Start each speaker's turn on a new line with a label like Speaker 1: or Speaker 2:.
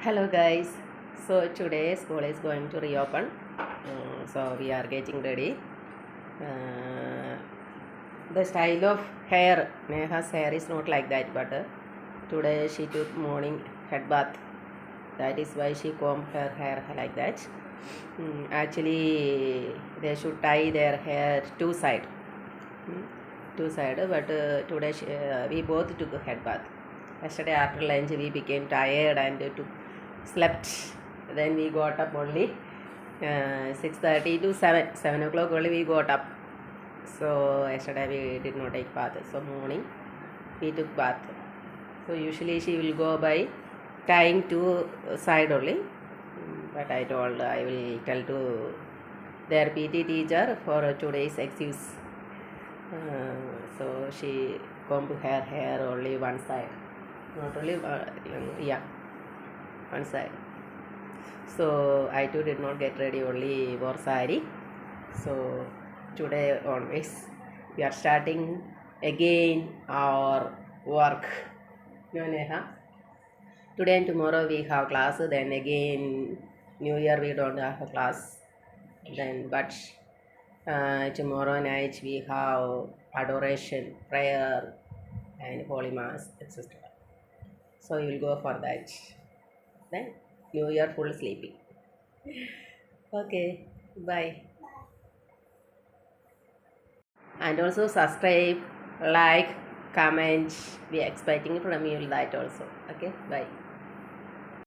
Speaker 1: Hello guys. So today school is going to reopen. So we are getting ready. Uh, the style of hair, Neha's hair is not like that, but today she took morning head bath. That is why she combed her hair like that. Actually, they should tie their hair two side, two side. But today we both took a head bath. Yesterday after lunch we became tired and slept. Then we got up only 6:30 to 7 o'clock only we got up. So yesterday we did not take bath. So morning we took bath. So usually she will go by tying two side only. But I told I will tell to their PT teacher for today's excuse. So she combed her hair only one side, not only one side. So I too did not get ready, only wore sari. So today onwards we are starting again our work. No, Neha. Today and tomorrow we have class. Then again New Year we don't have a class. Then but tomorrow night we have adoration, prayer, and holy mass, etc. So you will go for that. Then New Year full sleeping. Okay, bye. And also subscribe, like, comment. We are expecting from you that also. Okay, bye.